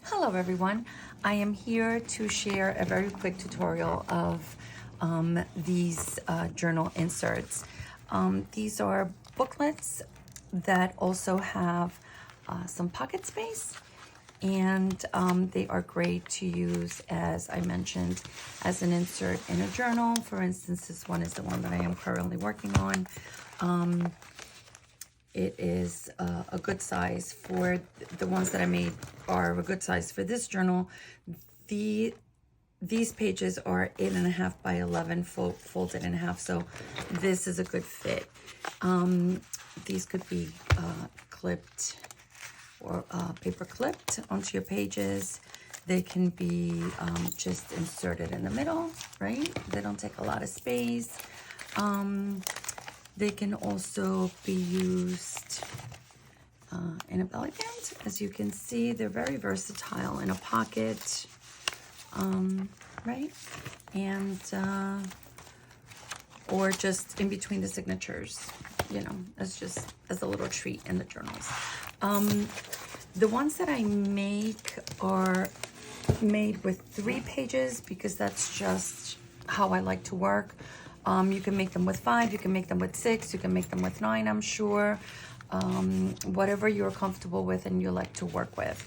Hello everyone, I am here to share a very quick tutorial of these journal inserts. These are booklets that also have some pocket space, and they are great to use, as I mentioned, as an insert in a journal. For instance, this one is the one that I am currently working on. It is a good size for the ones that I made are a good size for this journal. These pages are 8.5 by 11 folded in half, so this is a good fit. These could be clipped or paper clipped onto your pages. They can be just inserted in the middle, right? They don't take a lot of space. They can also be used in a belly band. As you can see, they're very versatile in a pocket, right? And, or just in between the signatures, you know, as a little treat in the journals. The ones that I make are made with 3 pages because that's just how I like to work. You can make them with 5, you can make them with 6, you can make them with 9, I'm sure. Whatever you're comfortable with and you like to work with.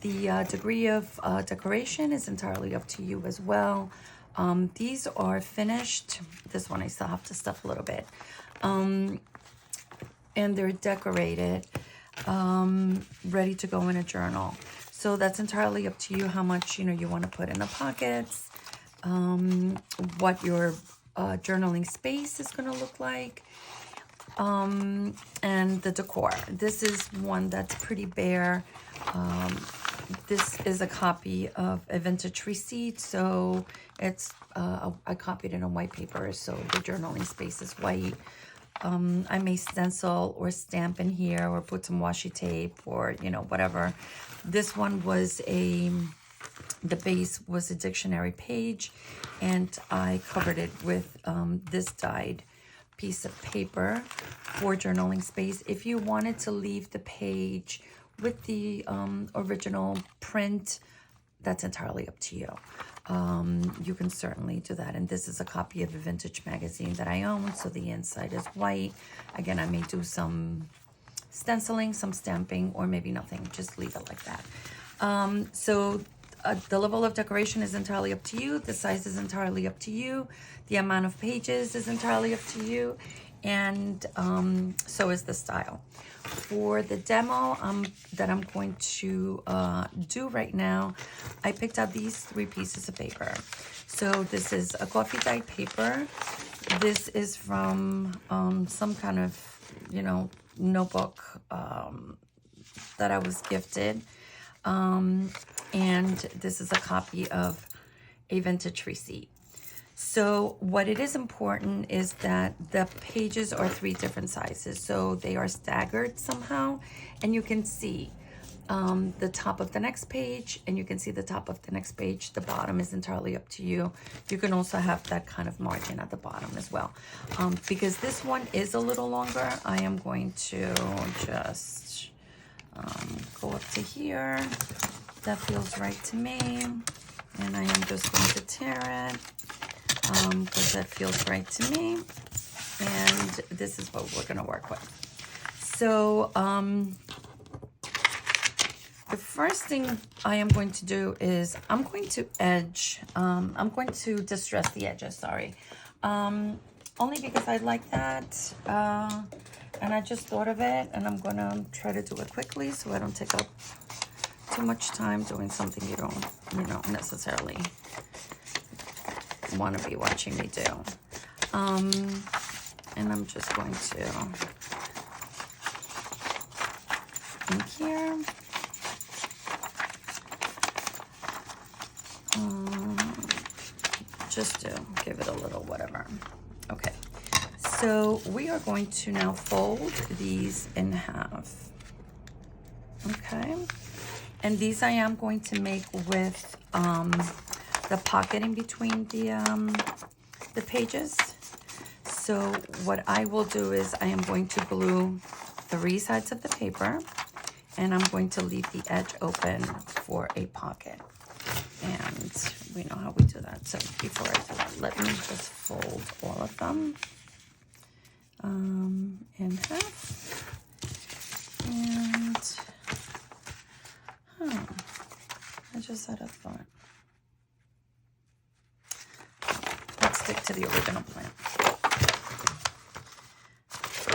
The degree of decoration is entirely up to you as well. These are finished. This one I still have to stuff a little bit. And they're decorated, ready to go in a journal. So that's entirely up to you how much, you want to put in the pockets, what your journaling space is going to look like, and the decor. This is one that's pretty bare. This is a copy of a vintage receipt, so it's I copied it on white paper, so the journaling space is white. I may stencil or stamp in here or put some washi tape or whatever. This one was the base was a dictionary page, and I covered it with this dyed piece of paper for journaling space. If you wanted to leave the page with the original print, that's entirely up to you. You can certainly do that. And this is a copy of a vintage magazine that I own, so the inside is white. Again, I may do some stenciling, some stamping, or maybe nothing. Just leave it like that. The level of decoration is entirely up to you. The size is entirely up to you. The amount of pages is entirely up to you. And so is the style. For the demo that I'm going to do right now, I picked out these 3 pieces of paper. So this is a coffee dyed paper. This is from some kind of, notebook that I was gifted. And this is a copy of a vintage receipt. So what it is important is that the pages are 3 different sizes. So they are staggered somehow, and you can see the top of the next page, and you can see the top of the next page. The bottom is entirely up to you. You can also have that kind of margin at the bottom as well. Because this one is a little longer, I am going to just go up to here. That feels right to me. And I am just going to tear it because that feels right to me. And this is what we're going to work with. So the first thing I am going to do is I'm going to distress the edges, sorry. Only because I like that. And I just thought of it, and I'm going to try to do it quickly so I don't take up too much time doing something you don't, necessarily want to be watching me do. And I'm just going to, in here, just to give it a little whatever. Okay, so we are going to now fold these in half. Okay. And these I am going to make with the pocket in between the pages. So what I will do is I am going to glue 3 sides of the paper And I'm going to leave the edge open for a pocket. And we know how we do that. So before I do that, let me just fold all of them in half. And, I just had a thought. Let's stick to the original plan.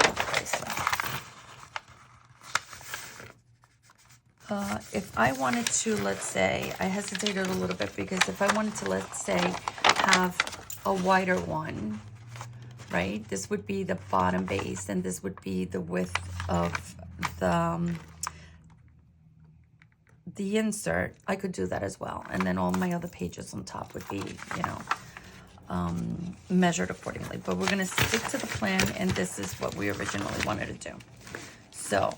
Okay, so. If I wanted to, let's say, I hesitated a little bit because if I wanted to, let's say, have a wider one, right? This would be the bottom base and this would be the width of the insert. I could do that as well. And then all my other pages on top would be, you know, measured accordingly. But we're going to stick to the plan, and this is what we originally wanted to do. So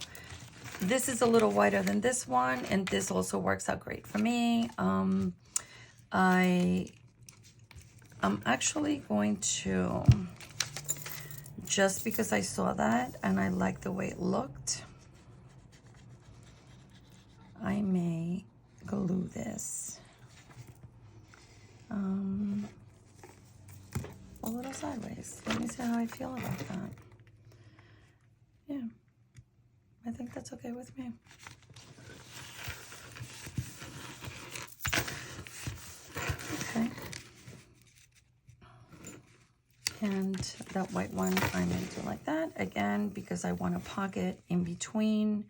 this is a little wider than this one, and this also works out great for me. I'm actually going to, just because I saw that and I like the way it looked, I may glue this a little sideways. Let me see how I feel about that. Yeah, I think that's okay with me. Okay. And that white one, I'm going to do like that. Again, because I want a pocket in between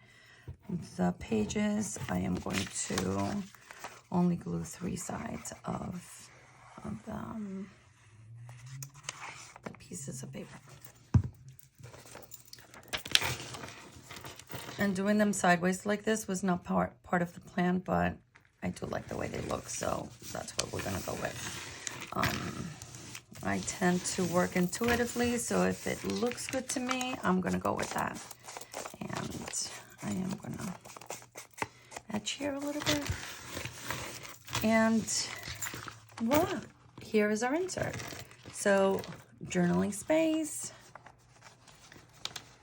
the pages, I am going to only glue 3 sides of the pieces of paper. And doing them sideways like this was not part of the plan, but I do like the way they look, so that's what we're gonna go with. I tend to work intuitively, so if it looks good to me, I'm gonna go with that. And I am gonna edge here a little bit. And voila, here is our insert. So journaling space,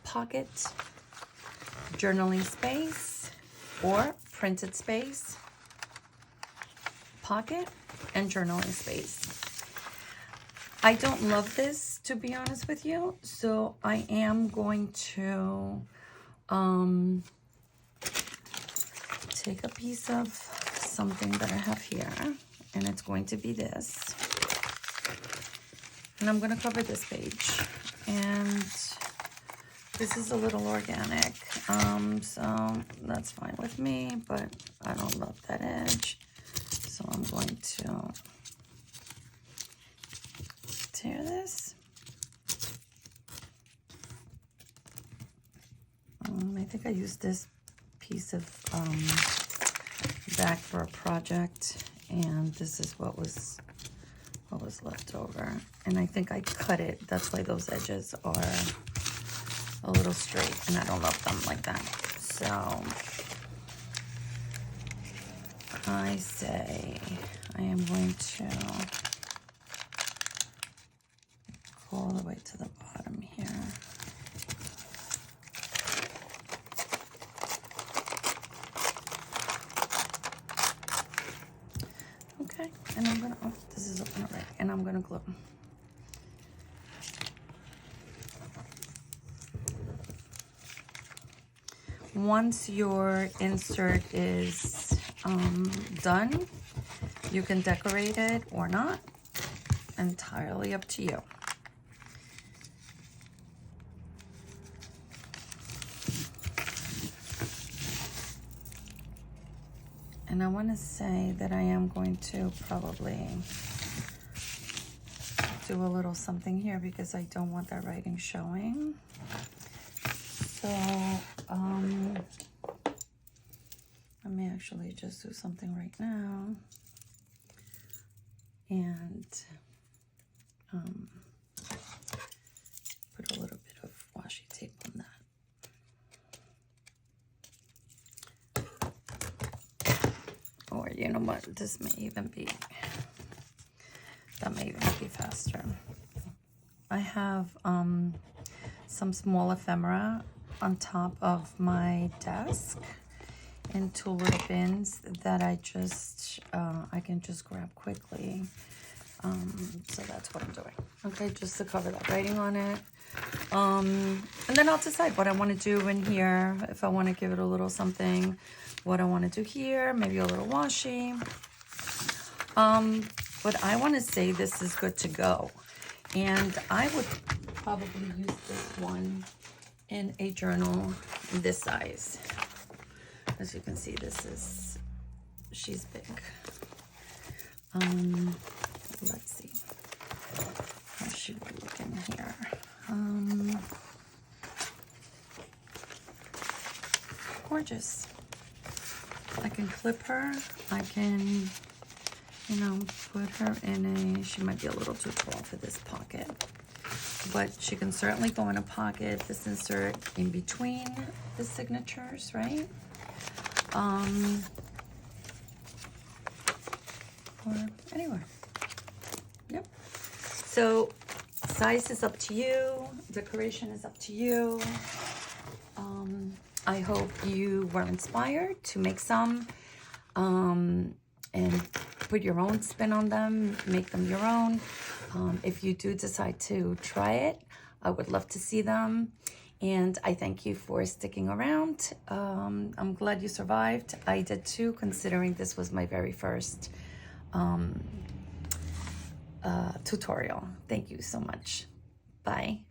pocket, journaling space, or printed space, pocket, and journaling space. I don't love this, to be honest with you, so I am going to take a piece of something that I have here, and it's going to be this. And I'm going to cover this page. And this is a little organic, so that's fine with me, but I don't love that edge. So I'm going to tear this. I think I used this piece of back for a project, and this is what was left over. And I think I cut it. That's why those edges are a little straight, and I don't love them like that. So I say I am going to go all the way to the bottom here. Okay, and I'm gonna, oh, this is open already, and I'm gonna glue. Once your insert is done, you can decorate it or not. Entirely up to you. And I want to say that I am going to probably do a little something here because I don't want that writing showing. So I may actually just do something right now and put a little bit of washi tape on that. Or you know what, this may even be, that may even be faster. I have some small ephemera on top of my desk, into little bins that I can just grab quickly. So that's what I'm doing. Okay, just to cover that writing on it. And then I'll decide what I want to do in here. If I want to give it a little something, what I want to do here, maybe a little washi. But I want to say this is good to go. And I would probably use this one in a journal this size. As you can see, she's big. Let's see. How should we look in here? Gorgeous. I can clip her. I can, put her in she might be a little too tall for this pocket. But she can certainly go in a pocket. This insert in between the signatures, right? Or anywhere. Yep. So size is up to you. Decoration is up to you. I hope you were inspired to make some and put your own spin on them, make them your own. If you do decide to try it, I would love to see them. And I thank you for sticking around. I'm glad you survived. I did too, considering this was my very first tutorial. Thank you so much. Bye.